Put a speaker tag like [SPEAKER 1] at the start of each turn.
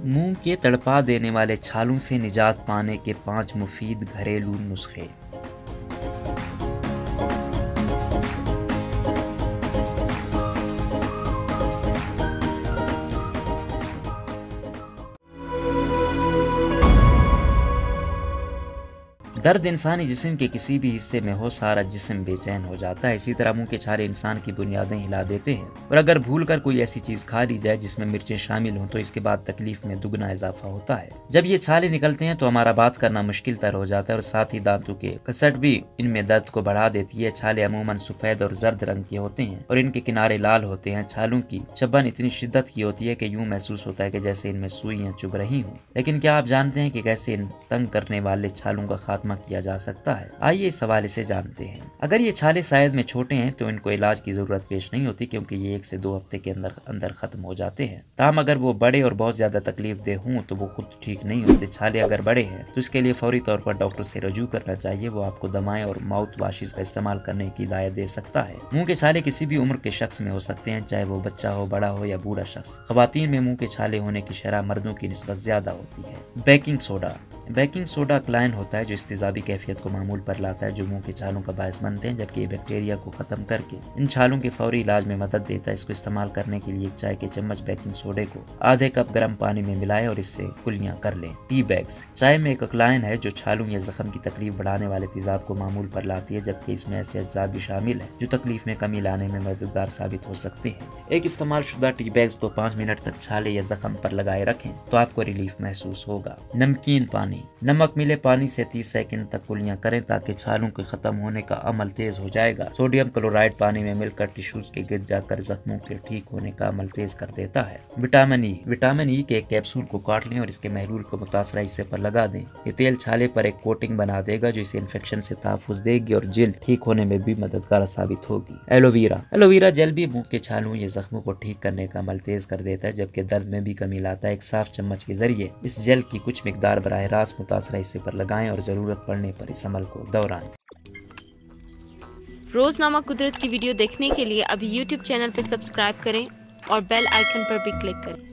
[SPEAKER 1] मुंह के तड़पा देने वाले छालों से निजात पाने के 5 मुफीद घरेलू नुस्खे। दर्द इंसानी जिस्म के किसी भी हिस्से में हो, सारा जिस्म बेचैन हो जाता है। इसी तरह मुंह के छाले इंसान की बुनियादें हिला देते हैं, और अगर भूल कर कोई ऐसी चीज खा ली जाए जिसमें मिर्चें शामिल हों तो इसके बाद तकलीफ में दुगना इजाफा होता है। जब ये छाले निकलते हैं तो हमारा बात करना मुश्किल तर हो जाता है, और साथ ही दांतों के कसट भी इनमें दर्द को बढ़ा देती है। छाले अमूमन सफेद और जर्द रंग के होते हैं और इनके किनारे लाल होते हैं। छालों की चबन इतनी शिद्दत की होती है कि यूं महसूस होता है कि जैसे इनमें सुइयां चुभ रही हों। लेकिन क्या आप जानते हैं कि कैसे इन तंग करने वाले छालों का खात्मा किया जा सकता है? आइए इस हवाले से जानते हैं। अगर ये छाले साइज में छोटे हैं तो इनको इलाज की जरूरत पेश नहीं होती, क्योंकि ये 1 से 2 हफ्ते के अंदर खत्म हो जाते हैं। ताहम अगर वो बड़े और बहुत ज्यादा तकलीफ दे हों तो वो खुद ठीक नहीं होते। छाले अगर बड़े हैं तो इसके लिए फौरी तौर पर डॉक्टर से रजू करना चाहिए। वो आपको दवाएं और माउथ वाशिस का इस्तेमाल करने की हिदायत दे सकता है। मुंह के छाले किसी भी उम्र के शख्स में हो सकते हैं, चाहे वो बच्चा हो, बड़ा हो या बूढ़ा शख्स। खवातीन में मुंह के छाले होने की शरह मर्दों की निस्बत ज्यादा होती है। बेकिंग सोडा क्लाइन होता है जो इस्तेजाबी कैफियत को मामूल पर लाता है, जो मुंह के छालों का बायस बनते हैं, जबकि ये बैक्टीरिया को खत्म करके इन छालों के फौरी इलाज में मदद देता है। इसको इस्तेमाल करने के लिए 1 चाय के चम्मच बेकिंग सोडे को आधे कप गर्म पानी में मिलाएं और इससे कुलियां कर लें। टी बैग्स चाय में एक क्लाइन है जो छालों या जख्म की तकलीफ बढ़ाने वाले तेजाब को मामूल पर लाती है, जबकि इसमें ऐसे अज्जा भी शामिल है जो तकलीफ में कमी लाने में मददगार साबित हो सकते हैं। एक इस्तेमाल शुदा टी बैग्स को 5 मिनट तक छाले या जख्म पर लगाए रखें तो आपको रिलीफ महसूस होगा। नमकीन पानी, नमक मिले पानी से 30 सेकंड तक कुलियां करें ताकि छालों के खत्म होने का अमल तेज हो जाएगा। सोडियम क्लोराइड पानी में मिलकर टिश्यूज के गिर जाकर जख्मों के ठीक होने का अमल तेज कर देता है। विटामिन ई के एक कैप्सूल को काट लें और इसके महलूल को मुतासरा हिस्से पर लगा दें। ये तेल छाले पर एक कोटिंग बना देगा जो इसे इन्फेक्शन से तहफ़्फ़ुज़ देगी और जल्द ठीक होने में भी मददगार साबित होगी। एलोवेरा जेल भी मुंह के छालों या जख्मों को ठीक करने का अमल तेज कर देता है, जबकि दर्द में भी कमी लाता है। एक साफ चम्मच के जरिए इस जेल की कुछ मिकदार बराह रास्त मुतासरा हिस्से पर लगाएं और जरूरत पड़ने पर इस अमल को दोहराएं।
[SPEAKER 2] रोजनामा कुदरत की वीडियो देखने के लिए अभी YouTube चैनल पर सब्सक्राइब करें और बेल आइकन पर भी क्लिक करें।